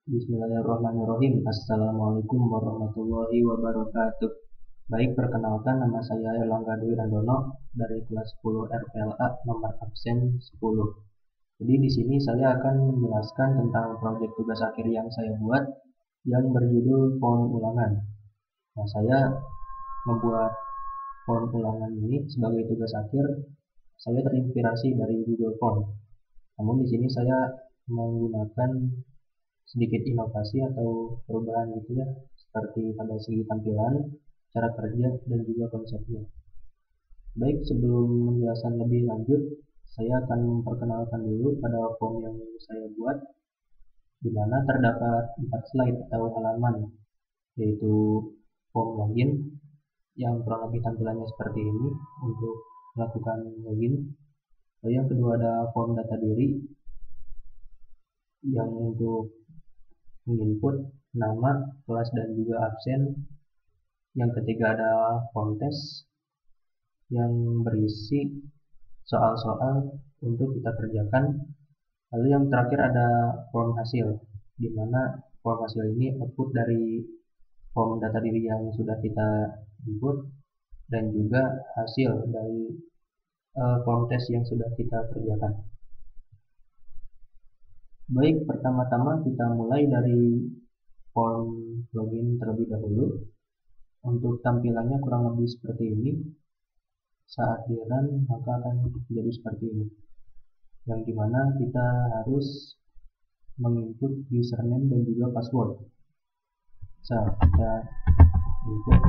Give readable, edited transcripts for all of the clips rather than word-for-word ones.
Bismillahirrahmanirrahim. Assalamualaikum warahmatullahi wabarakatuh. Baik, perkenalkan nama saya Erlangga Dwi Randono dari kelas 10 RPLA nomor absen 10. Jadi di sini saya akan menjelaskan tentang proyek tugas akhir yang saya buat yang berjudul form ulangan. Nah, saya membuat form ulangan ini sebagai tugas akhir. Saya terinspirasi dari Google Form. Namun di sini saya menggunakan sedikit inovasi atau perubahan gitu ya, seperti pada segi tampilan, cara kerja, dan juga konsepnya. Baik, sebelum menjelaskan lebih lanjut, saya akan memperkenalkan dulu pada form yang saya buat, di mana terdapat 4 slide atau halaman, yaitu form login yang kurang lebih tampilannya seperti ini untuk melakukan login. Lalu yang kedua ada form data diri yang untuk menginput nama, kelas, dan juga absen. Yang ketiga ada form test yang berisi soal-soal untuk kita kerjakan. Lalu yang terakhir ada form hasil, di mana form hasil ini output dari form data diri yang sudah kita input dan juga hasil dari form test yang sudah kita kerjakan. Baik, pertama-tama kita mulai dari form login terlebih dahulu. Untuk tampilannya kurang lebih seperti ini. Saat di run maka akan menjadi seperti ini, yang dimana kita harus menginput username dan juga password. Kita input.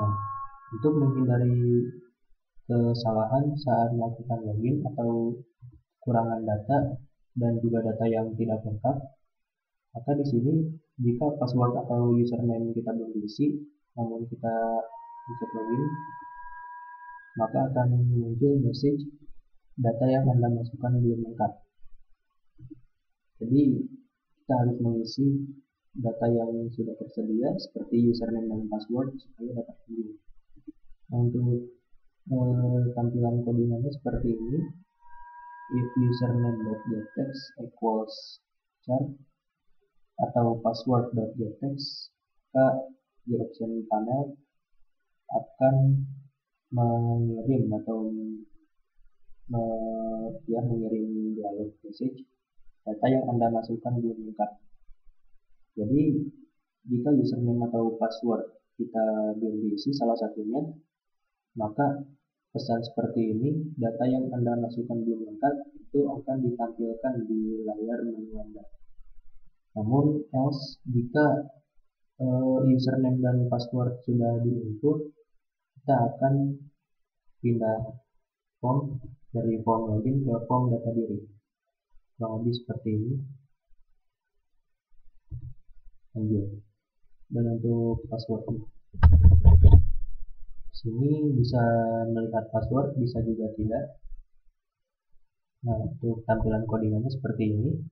Nah, untuk menghindari kesalahan saat melakukan login atau kurangan data dan juga data yang tidak lengkap, maka di sini jika password atau username kita belum diisi, namun kita pencet login, maka akan muncul message data yang Anda masukkan belum lengkap. Jadi kita harus mengisi data yang sudah tersedia seperti username dan password supaya dapat login. Nah, untuk tampilan codingannya seperti ini. If username.getText equals char atau password.getText, maka di option panel akan mengirim atau mengirim dialog message data yang Anda masukkan belum lengkap. Jadi jika username atau password kita belum diisi salah satunya, maka pesan seperti ini, data yang Anda masukkan belum lengkap, itu akan ditampilkan di layar menu Anda. Namun else, jika username dan password sudah diinput, kita akan pindah form dari form login ke form data diri. Kurang lebih seperti ini. Lanjut. Dan untuk passwordnya, sini bisa melihat password, bisa juga tidak. Nah, untuk tampilan codingannya seperti ini.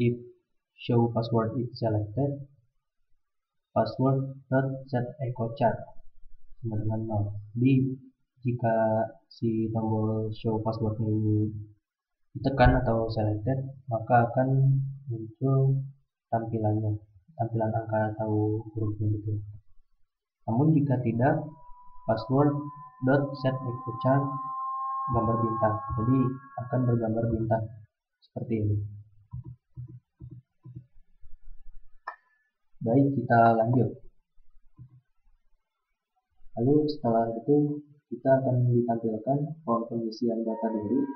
If show password is selected, password.setEchoChar sama dengan 0. Jadi jika si tombol show password ini ditekan atau selected, maka akan muncul tampilan angka atau hurufnya gitu. Namun jika tidak, password.setEchoChar gambar bintang, jadi akan bergambar bintang seperti ini. Baik, kita lanjut. Lalu setelah itu kita akan ditampilkan form pengisian data diri,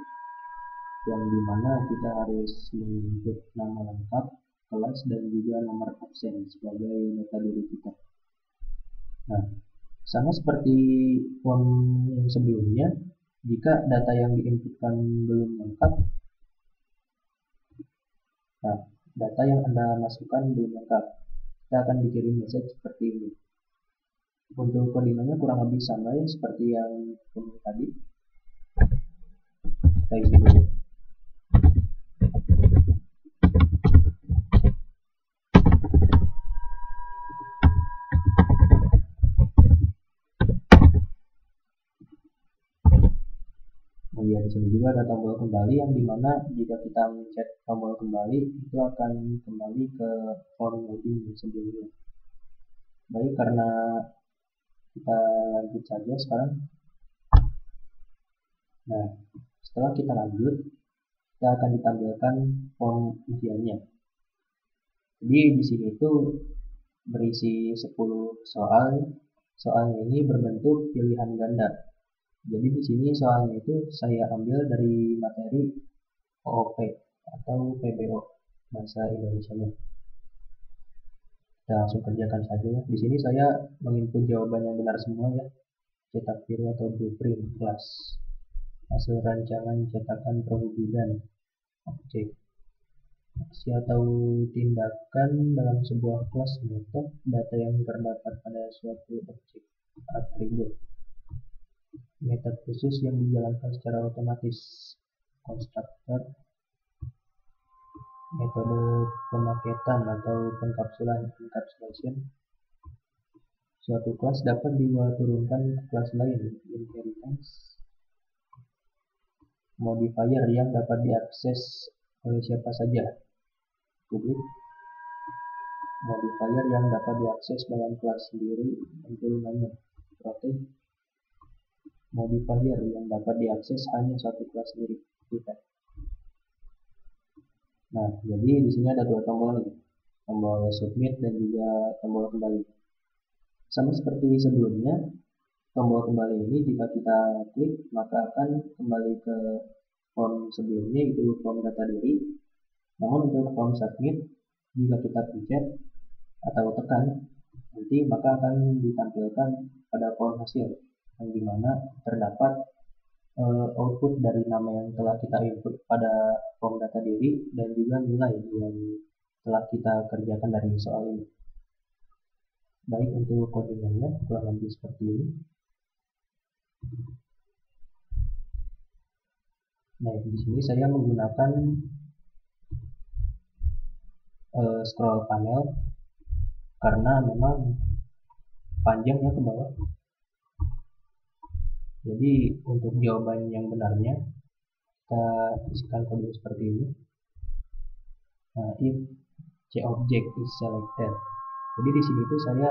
yang dimana kita harus menginput nama lengkap, kelas, dan juga nomor absen sebagai data diri kita. Nah, sama seperti form yang sebelumnya, jika data yang diinputkan belum lengkap, nah, data yang Anda masukkan belum lengkap, kita akan dikirim message seperti ini. Untuk codingannya kurang lebih sama ya seperti yang tadi. Kita isi dulu. Oh iya, di sini juga juga ada tombol kembali yang dimana jika kita mencet tombol kembali itu akan kembali ke form login sebelumnya. Baik, karena kita lanjut saja sekarang. Nah, setelah kita lanjut, kita akan ditampilkan form ujiannya. Jadi di sini tuh berisi 10 soal. Soalnya ini berbentuk pilihan ganda. Jadi di sini soalnya itu saya ambil dari materi OOP atau PBO bahasa Indonesianya. Kita langsung kerjakan saja ya. Di sini saya menginput jawaban yang benar semua ya. Cetak biru atau blueprint kelas. Hasil rancangan cetakan perwujudan objek. Aksi atau tindakan dalam sebuah kelas metode data yang terdapat pada suatu objek atribut. Metode khusus yang dijalankan secara otomatis. Konstruktor. Metode pemaketan atau pengkapsulan encapsulation. Suatu kelas dapat diturunkan ke kelas lain. Inheritance. Modifier yang dapat diakses oleh siapa saja. Publik. Modifier yang dapat diakses dalam kelas sendiri dan turunannya. Protect. Modifier yang dapat diakses hanya satu kelas sendiri. Private. Nah, jadi di sini ada dua tombol nih, tombol submit dan juga tombol kembali. Sama seperti sebelumnya, tombol kembali ini jika kita klik maka akan kembali ke form sebelumnya, itu form data diri. Namun untuk form submit, jika kita pencet atau tekan nanti maka akan ditampilkan pada form hasil yang dimana terdapat output dari nama yang telah kita input pada form data diri dan juga nilai yang telah kita kerjakan dari soal ini. Baik, untuk codingannya kurang lebih seperti ini. Nah, di sini saya menggunakan scroll panel karena memang panjang ya ke bawah. Jadi untuk jawaban yang benarnya kita isikan kode seperti ini. Nah, if C object is selected. Jadi di sini tuh saya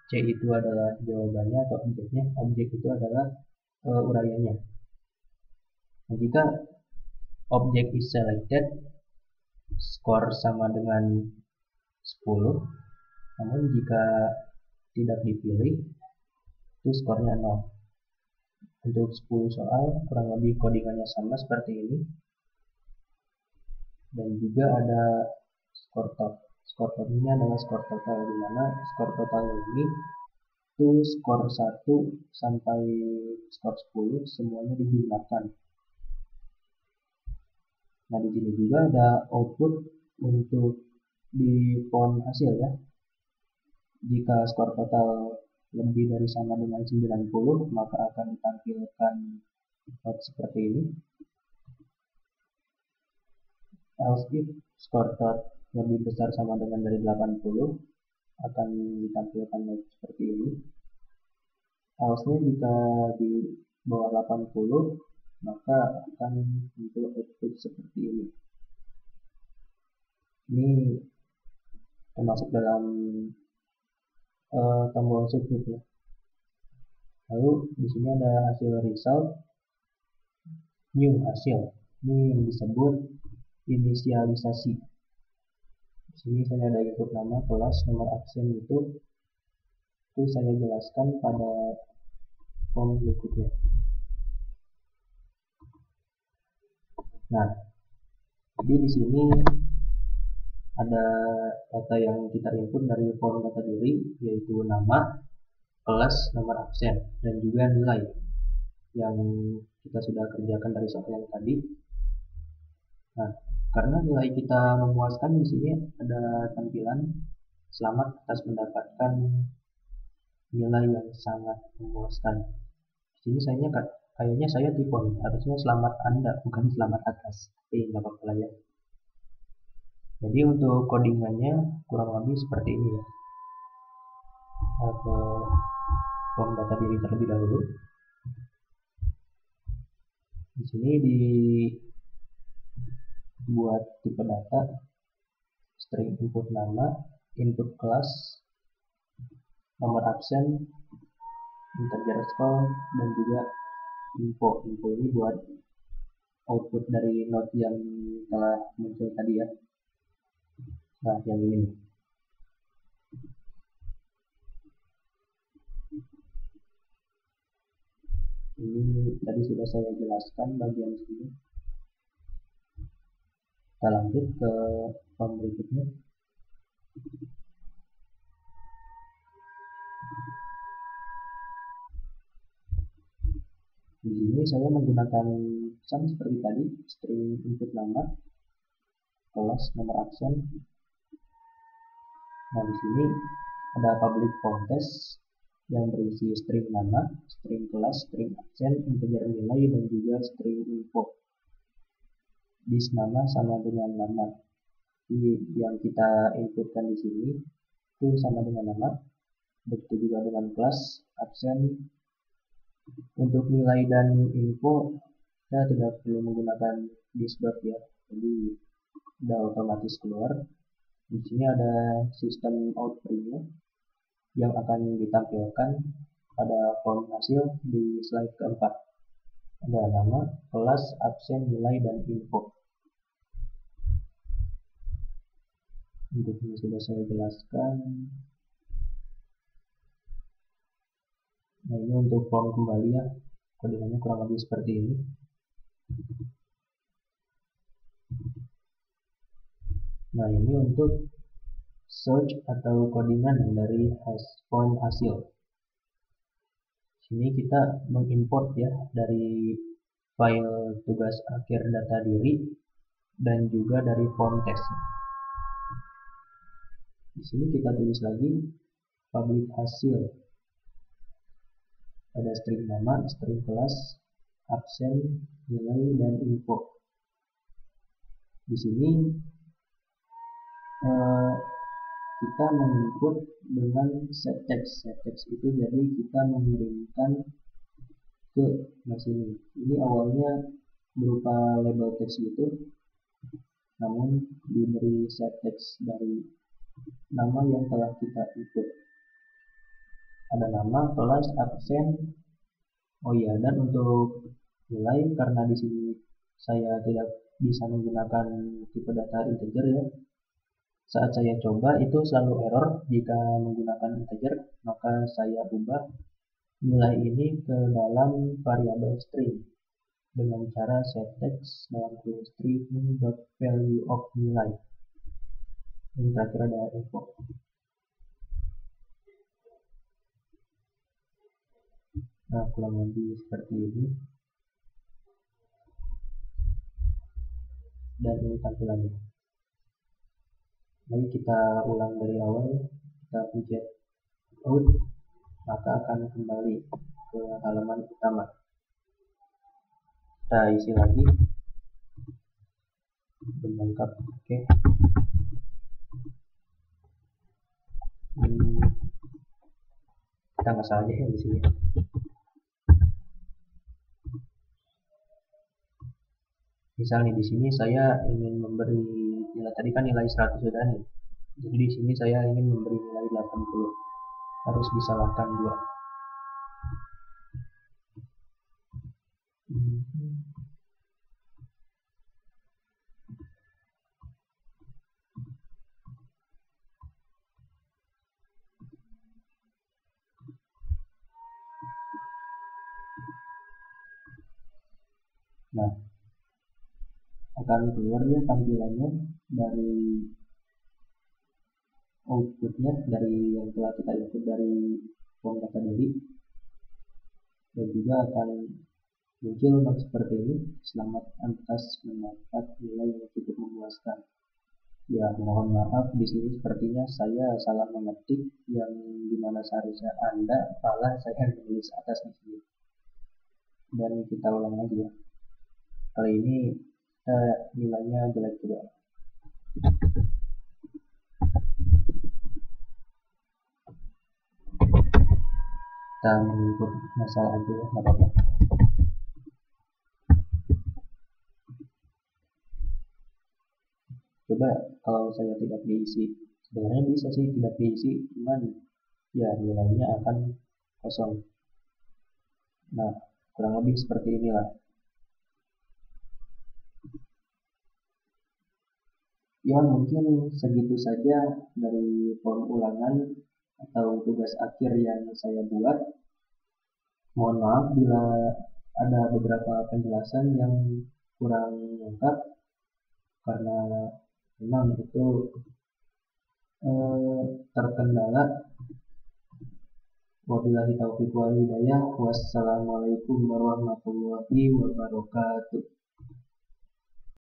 C itu adalah jawabannya atau objeknya, objek itu adalah uraiannya. Nah, jika object is selected, skor sama dengan 10. Namun jika tidak dipilih, itu skornya 0. Untuk 10 soal kurang lebih codingannya sama seperti ini. Dan juga ada skor top. Skor top ini adalah skor total, di mana skor total ini itu skor 1 sampai skor 10 semuanya dijumlahkan. Nah, di sini juga ada output untuk di form hasil ya. Jika skor total lebih dari sama dengan 90 maka akan ditampilkan seperti ini. Else if skor total lebih besar sama dengan dari 80 akan ditampilkan seperti ini. Else-nya jika di bawah 80 maka akan muncul output seperti ini. Ini termasuk dalam tombol submit ya. Lalu di sini ada hasil result, new hasil. Ini yang disebut inisialisasi. Di sini saya ada input nama, kelas, nomor absen itu saya jelaskan pada form berikutnya. Nah, jadi di sini ada data yang kita input dari form data diri, yaitu nama, kelas, nomor absen, dan juga nilai yang kita sudah kerjakan dari soal yang tadi. Nah, karena nilai kita memuaskan, di sini ada tampilan selamat atas mendapatkan nilai yang sangat memuaskan. Di sini kayaknya saya typo, harusnya selamat Anda bukan selamat atas, tapi nggak apa-apa lah ya. Jadi untuk codingannya kurang lebih seperti ini ya. Ke form data diri terlebih dahulu. Di sini dibuat tipe data, string input nama, input kelas, nomor absen, integer score, dan juga info. Info ini buat output dari node yang telah muncul tadi ya. Nah, yang ini nih. Ini tadi sudah saya jelaskan bagian sini. Kita lanjut ke form berikutnya. Di sini saya menggunakan sama seperti tadi, string input nama, kelas, nomor absen. Nah, di sini ada public form test yang berisi string nama, string kelas, string absen, integer nilai, dan juga string info. Dis nama sama dengan nama. Jadi yang kita inputkan di sini itu sama dengan nama, begitu juga dengan kelas, absen. Untuk nilai dan info kita tidak perlu menggunakan dis.dot ya, jadi sudah otomatis keluar. Di sini ada sistem outputnya yang akan ditampilkan pada form hasil di slide keempat. Ada nama, kelas, absen, nilai, dan info. Untuk ini sudah saya jelaskan. Nah, ini untuk form kembali ya, kodenya kurang lebih seperti ini. Nah, ini untuk search atau codingan dari form hasil. Sini kita mengimport ya dari file tugas akhir data diri dan juga dari form test. Di sini kita tulis lagi public hasil. Ada string nama, string kelas, absen, nilai, dan info. Di sini kita menginput dengan set text. Set text itu jadi kita mengirimkan ke mesin ini. Ini awalnya berupa label text gitu, namun diberi set text dari nama yang telah kita input. Ada nama, kelas, absen. Oh iya, dan untuk nilai, karena di sini saya tidak bisa menggunakan tipe data integer ya. Saat saya coba itu selalu error jika menggunakan integer, maka saya ubah nilai ini ke dalam variabel string dengan cara set text dalam kurung string dot value of nilai. Ini terakhir ada info. Nah, kurang lebih seperti ini. Dan ini tampilannya. Mari kita ulang dari awal. Kita pencet out, maka akan kembali ke halaman utama. Kita isi lagi belum lengkap. Oke. Kita ngasal aja ya di sini. Misalnya di sini saya ingin memberi nilai, tadi kan nilai 100 sudah nih. Jadi di sini saya ingin memberi nilai 80. Harus disalahkan 2. Nah, akan keluar ya tampilannya dari outputnya, dari yang telah kita input dari form data diri, dan juga akan muncul seperti ini. Selamat atas mendapat nilai yang cukup memuaskan. Ya, mohon maaf di sini sepertinya saya salah mengetik, yang dimana seharusnya Anda, malah saya menulis atas di sini. Dan kita ulang lagi ya. Kali ini nilainya jelek juga. Kita menginput masalah aja ya, nggak apa-apa. Coba kalau saya tidak diisi, sebenarnya bisa sih tidak diisi, cuman ya nilainya akan kosong. Nah, kurang lebih seperti inilah. Ya, mungkin segitu saja dari form ulangan atau tugas akhir yang saya buat. Mohon maaf bila ada beberapa penjelasan yang kurang lengkap karena memang itu terkendala. Wabillahi taufiq wal hidayah. Wassalamualaikum warahmatullahi wabarakatuh.